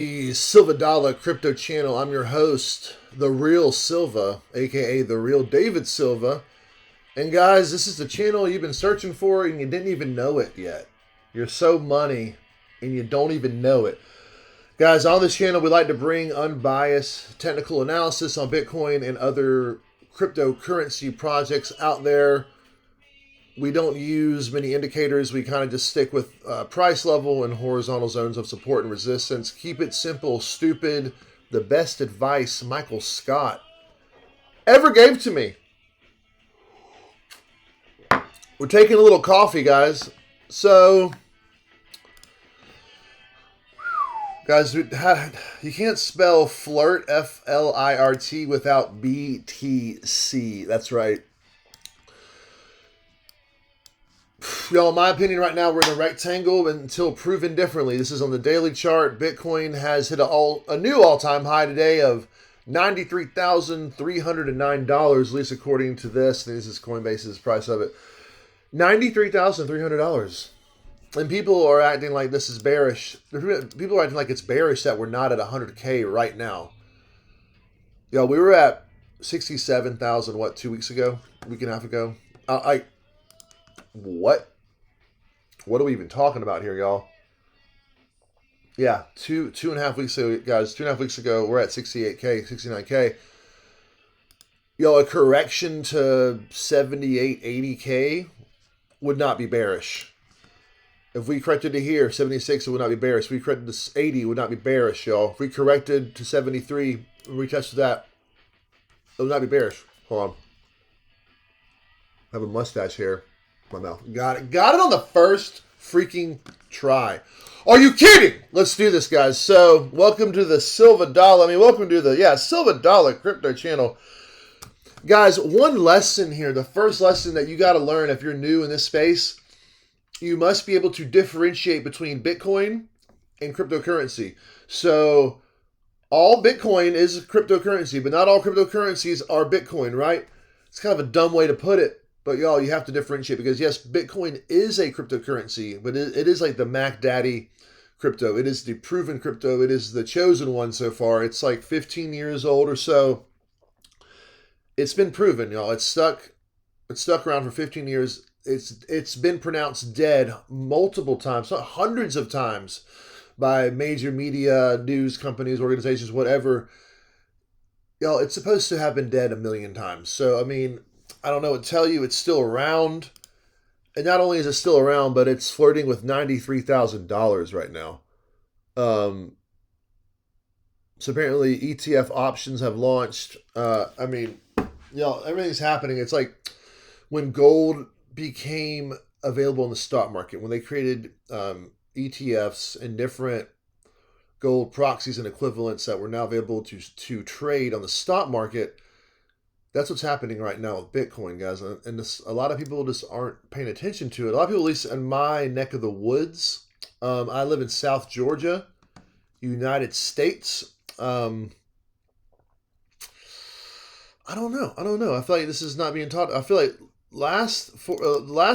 The Silva Dollar Crypto Channel. I'm your host, the real Silva, aka the real David Silva. And guys, this is the channel you've been searching for and you didn't even know it yet. You're so money and you don't even know it. Guys, on this channel, we like to bring unbiased technical analysis on Bitcoin and other cryptocurrency projects out there. We don't use many indicators. We kind of just stick with price level and horizontal zones of support and resistance. Keep it simple, stupid. The best advice Michael Scott ever gave to me. We're taking a little coffee, guys. So, guys, you can't spell flirt, F-L-I-R-T, without BTC. That's right. Y'all, in my opinion, right now we're in a rectangle until proven differently. This is on the daily chart. Bitcoin has hit a new all-time high today of $93,309, at least according to this. I think this is Coinbase's price of it. $93,300. And people are acting like this is bearish. People are acting like it's bearish that we're not at 100K right now. Yo, we were at 67,000, 2 weeks ago? A week and a half ago? What? What are we even talking about here, y'all? Yeah, two and a half weeks ago, guys. 2.5 weeks ago, we're at 68K, 69K. Yo, a correction to 78, 80K would not be bearish. If we corrected to here, 76, it would not be bearish. If we corrected to 80, it would not be bearish, y'all. If we corrected to 73, and retested that, it would not be bearish. Hold on. I have a mustache here. My mouth. Got it on the first freaking try. Are you kidding? Let's do this, guys. So, welcome to the Silva Dollar. Welcome to the, Silva Dollar Crypto Channel. Guys, one lesson here. The first lesson that you got to learn if you're new in this space, you must be able to differentiate between Bitcoin and cryptocurrency. So, all Bitcoin is cryptocurrency, but not all cryptocurrencies are Bitcoin, right? It's kind of a dumb way to put it. But y'all, you have to differentiate because yes, Bitcoin is a cryptocurrency, but it is like the Mac Daddy crypto. It is the proven crypto. It is the chosen one so far. It's like 15 years old or so. It's been proven, y'all. It's stuck around for 15 years. It's been pronounced dead multiple times, not hundreds of times, by major media, news companies, organizations, whatever. Y'all, it's supposed to have been dead a million times. So I don't know what to tell you. It's still around. And not only is it still around, but it's flirting with $93,000 right now. So apparently ETF options have launched. Everything's happening. It's like when gold became available in the stock market, when they created ETFs and different gold proxies and equivalents that were now available to trade on the stock market. That's what's happening right now with Bitcoin, guys. And a lot of people just aren't paying attention to it. A lot of people, at least in my neck of the woods, I live in South Georgia, United States. I don't know. I feel like this is not being taught. I feel like last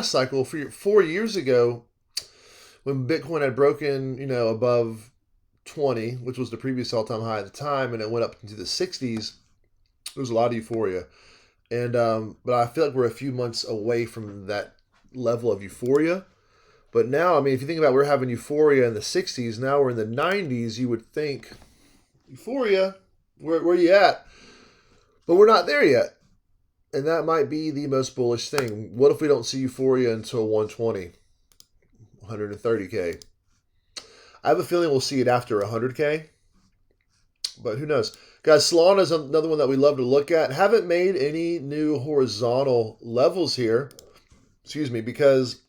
cycle, 4 years ago, when Bitcoin had broken, above 20, which was the previous all-time high at the time, and it went up into the 60s, there was a lot of euphoria. And but I feel like we're a few months away from that level of euphoria. But now, if you think about it, we're having euphoria in the 60s. Now we're in the 90s. You would think, euphoria, where you at? But we're not there yet. And that might be the most bullish thing. What if we don't see euphoria until 120, 130K? I have a feeling we'll see it after 100K. But who knows? Guys, Solana is another one that we love to look at. Haven't made any new horizontal levels here. Excuse me, because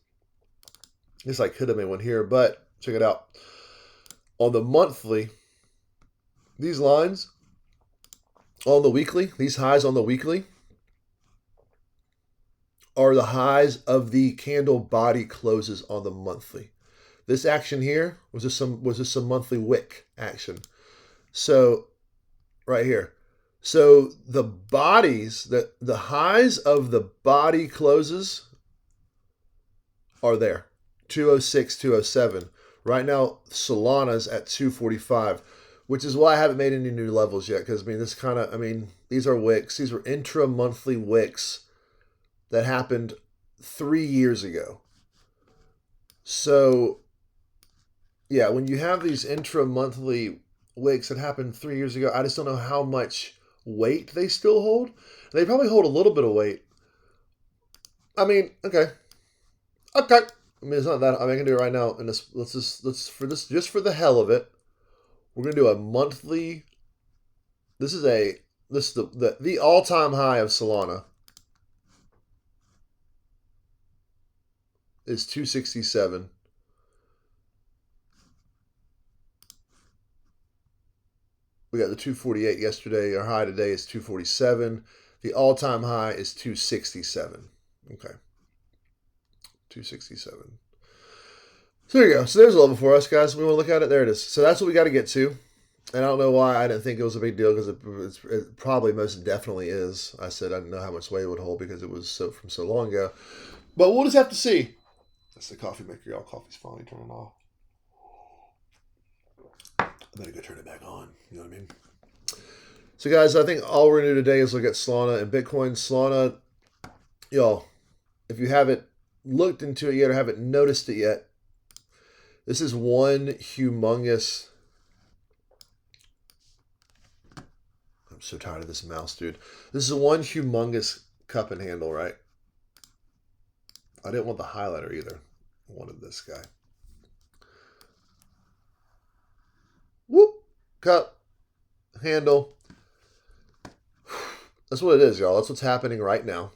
I guess I could have made one here, but check it out. On the monthly, these lines on the weekly, these highs on the weekly are the highs of the candle body closes on the monthly. This action here was just some monthly wick action. So right here. So the bodies, the highs of the body closes are there. 206, 207. Right now, Solana's at 245. which is why I haven't made any new levels yet. Because, I mean, this kind of, I mean, these are wicks. These were intra-monthly wicks that happened 3 years ago. So, yeah, when you have these intra-monthly wicks that happened 3 years ago, I just don't know how much weight they still hold. They probably hold a little bit of weight. I mean, okay. Okay. I mean, it's not that. I mean, I can do it right now. And let's for this, just for the hell of it, we're gonna do a monthly. This is the all-time high of Solana is 267. We got the 248 yesterday. Our high today is 247. The all-time high is 267. Okay. 267. So there you go. So there's a level for us, guys. We want to look at it. There it is. So that's what we got to get to. And I don't know why I didn't think it was a big deal, because it probably most definitely is. I said I didn't know how much weight it would hold because it was from so long ago. But we'll just have to see. That's the coffee maker, y'all. Coffee's finally turning off. I'm going to go turn it back on. You know what I mean? So, guys, I think all we're going to do today is look at Solana and Bitcoin. Solana, y'all, if you haven't looked into it yet or haven't noticed it yet, this is one humongous... I'm so tired of this mouse, dude. This is one humongous cup and handle, right? I didn't want the highlighter either. I wanted this guy. Whoop! Cup, handle. That's what it is, y'all. That's what's happening right now.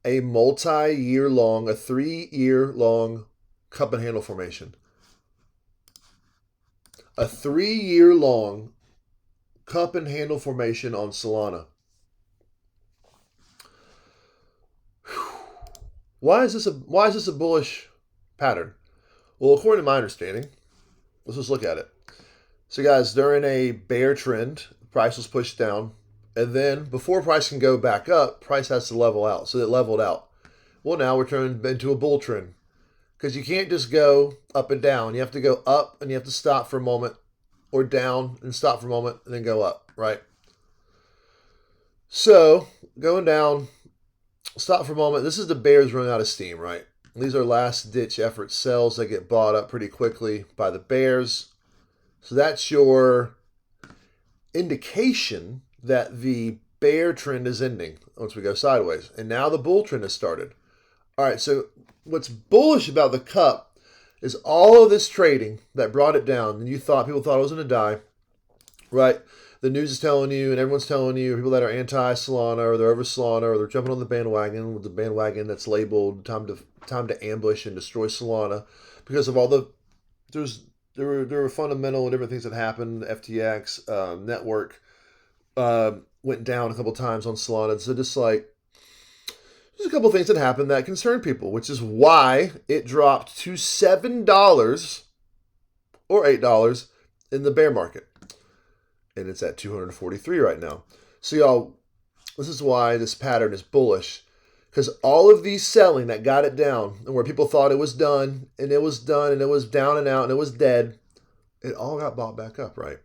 A multi-year long, a 3-year long cup and handle formation. A 3-year long cup and handle formation on Solana. Why is this a bullish pattern? Well, according to my understanding, let's just look at it. So, guys, during a bear trend, price was pushed down, and then before price can go back up, price has to level out. So it leveled out. Well, now we're turning into a bull trend, because you can't just go up and down. You have to go up and you have to stop for a moment, or down and stop for a moment and then go up, right? So going down, stop for a moment. This is the bears running out of steam, right? These are last-ditch effort sells that get bought up pretty quickly by the bears. So that's your indication that the bear trend is ending once we go sideways. And now the bull trend has started. All right, so what's bullish about the cup is all of this trading that brought it down. And people thought it was going to die, right? The news is telling you, and everyone's telling you, people that are anti-Solana, or they're over Solana, or they're jumping on the bandwagon with the bandwagon that's labeled time to ambush and destroy Solana, because of all there were fundamental and different things that happened. FTX network went down a couple times on Solana. So just like, there's a couple things that happened that concern people, which is why it dropped to $7 or $8 in the bear market. And it's at 243 right now. So y'all, this is why this pattern is bullish. Because all of these selling that got it down, and where people thought it was done, and it was done, and it was down and out, and it was dead, it all got bought back up, right?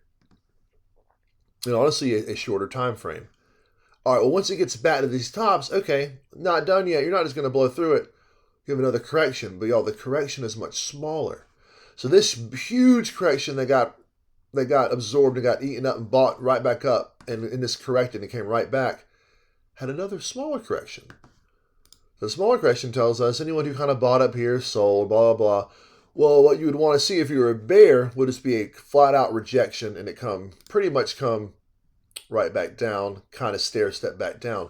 And honestly, a shorter time frame. All right, well, once it gets back to these tops, okay, not done yet. You're not just going to blow through it. You have another correction. But y'all, the correction is much smaller. So this huge correction that got absorbed and got eaten up and bought right back up, and in this corrected and it came right back, had another smaller correction. The smaller correction tells us anyone who kind of bought up here, sold, blah, blah, blah. Well, what you would want to see if you were a bear would just be a flat-out rejection, and it pretty much come right back down, kind of stair-step back down.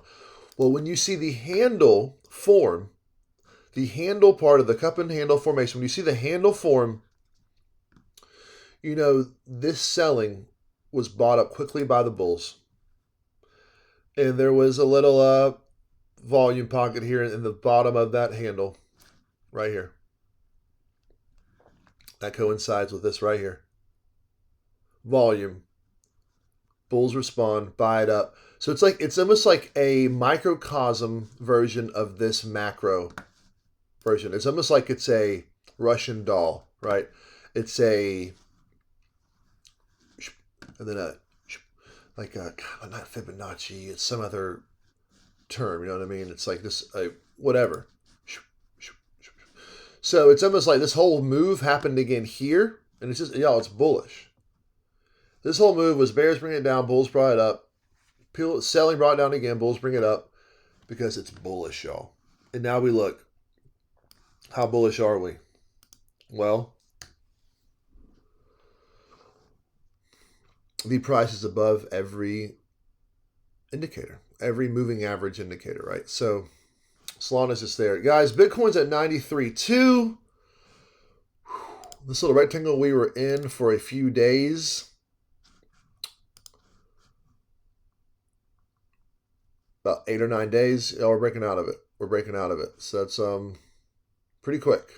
Well, when you see the handle form, the handle part of the cup and handle formation, when you see the handle form, you know this selling was bought up quickly by the bulls. And there was a little volume pocket here in the bottom of that handle right here. That coincides with this right here. Volume. Bulls respond, buy it up. So it's almost like a microcosm version of this macro version. It's almost like it's a Russian doll, right? It's a and then not Fibonacci, it's some other term, you know what I mean? It's like this, whatever. So it's almost like this whole move happened again here, and it's just, y'all, it's bullish. This whole move was bears bring it down, bulls brought it up. Selling brought it down again, bulls bring it up because it's bullish, y'all. And now we look. How bullish are we? Well, the price is above every indicator, every moving average indicator, right? So as long as it's there. Guys, Bitcoin's at 93.2. This little rectangle we were in for a few days. About 8 or 9 days. Yeah, we're breaking out of it. We're breaking out of it. So that's pretty quick.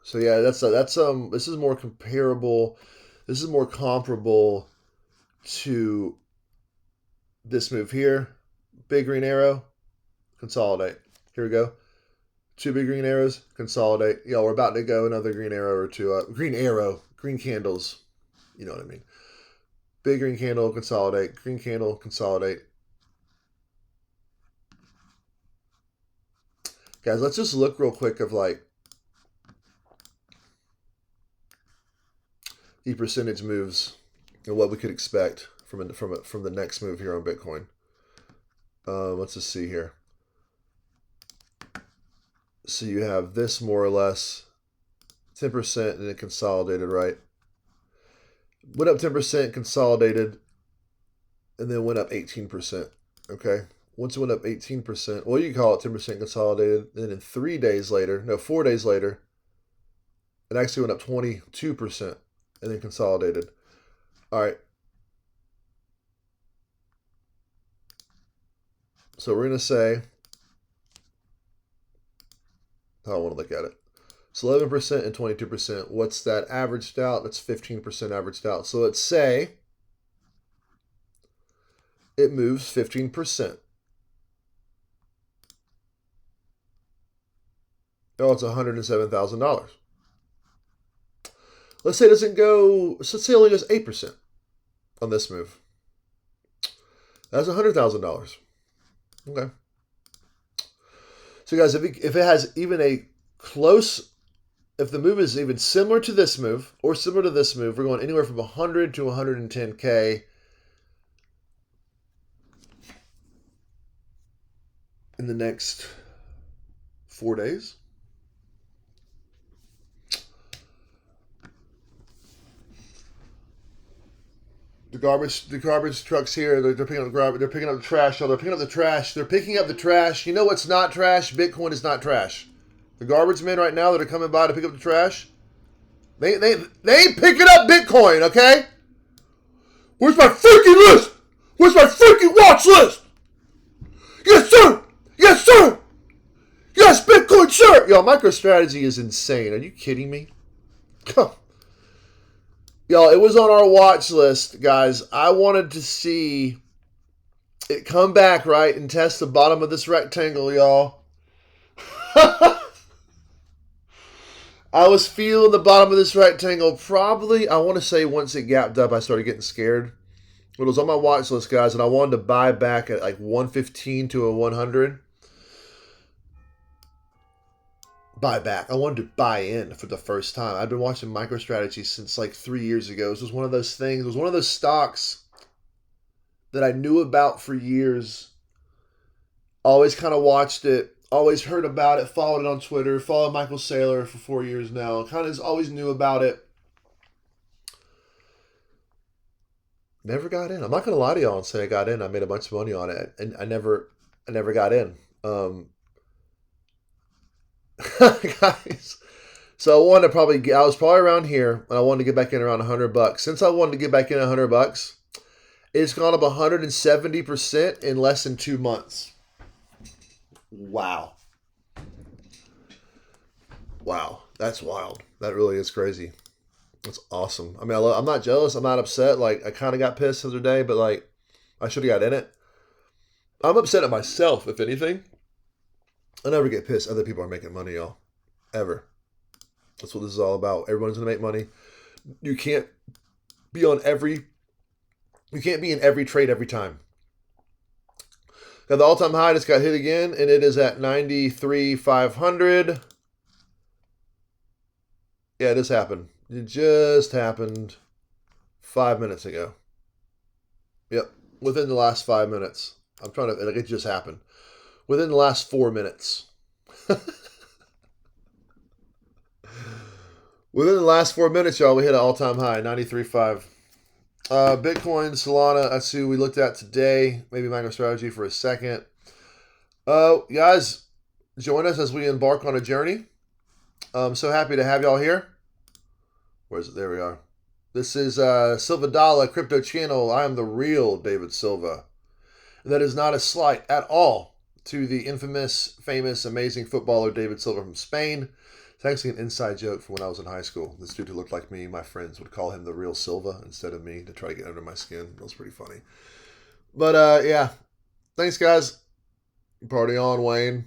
So yeah, that's this is more comparable. This is more comparable to this move here. Big green arrow, consolidate. Here we go. 2 big green arrows, consolidate. Yo, we're about to go another green arrow or two. Green arrow, green candles. You know what I mean. Big green candle, consolidate. Green candle, consolidate. Guys, let's just look real quick of like the percentage moves and what we could expect from the next move here on Bitcoin. Let's just see here. So you have this more or less 10% and it consolidated, right? Went up 10%, consolidated, and then went up 18%. Okay. Once it went up 18%, well, you can call it 10% consolidated. Then in 4 days later, it actually went up 22% and then consolidated. All right. So we're going to say, how I want to look at it. So 11% and 22%. What's that averaged out? That's 15% averaged out. So let's say it moves 15%. Oh, it's $107,000. Let's say it doesn't go, let's say it only goes 8% on this move. That's $100,000. Okay. So guys, if it has even a close, if the move is even similar to this move or similar to this move, we're going anywhere from 100 to 110K in the next 4 days. The garbage trucks here, they're picking up the garbage, they're picking up the trash. Oh, they're picking up the trash. They're picking up the trash. You know what's not trash? Bitcoin is not trash. The garbage men right now that are coming by to pick up the trash, they ain't picking up Bitcoin, okay? Where's my freaking list? Where's my freaking watch list? Yes, sir! Yes, sir! Yes, Bitcoin, sir! Yo, MicroStrategy is insane. Are you kidding me? Y'all, it was on our watch list, guys. I wanted to see it come back, right, and test the bottom of this rectangle, y'all. I was feeling the bottom of this rectangle. Probably, I want to say once it gapped up, I started getting scared. It was on my watch list, guys, and I wanted to buy back at like 115 to a 100. Buy back. I wanted to buy in for the first time. I've been watching MicroStrategy since like 3 years ago. This was one of those things. It was one of those stocks that I knew about for years. Always kind of watched it. Always heard about it. Followed it on Twitter. Followed Michael Saylor for 4 years now. Kind of always knew about it. Never got in. I'm not going to lie to y'all and say I got in. I made a bunch of money on it. And I never got in. Guys, so I was probably around here, and I wanted to get back in around $100. Since I wanted to get back in $100, it's gone up 170% in less than 2 months. Wow, that's wild. That really is crazy. That's awesome. I mean, I'm not jealous. I'm not upset. Like, I kind of got pissed the other day, but like, I should have got in it. I'm upset at myself, if anything. I never get pissed. Other people are making money, y'all. Ever. That's what this is all about. Everyone's going to make money. You can't be on every. You can't be in every trade every time. Got the all-time high just got hit again, and it is at 93,500. Yeah, this happened. It just happened 5 minutes ago. Yep, within the last 5 minutes. I'm trying to, like, it just happened. Within the last 4 minutes. Within the last 4 minutes, y'all, we hit an all-time high, 93.5. Bitcoin, Solana, that's who we looked at today. Maybe MicroStrategy for a second. Guys, join us as we embark on a journey. I'm so happy to have y'all here. Where's it? There we are. This is Silva Dollar Crypto Channel. I am the real David Silva. And that is not a slight at all to the infamous, famous, amazing footballer David Silva from Spain. It's actually an inside joke from when I was in high school. This dude who looked like me, my friends would call him the real Silva instead of me to try to get under my skin. It was pretty funny. But yeah, thanks guys. Party on, Wayne.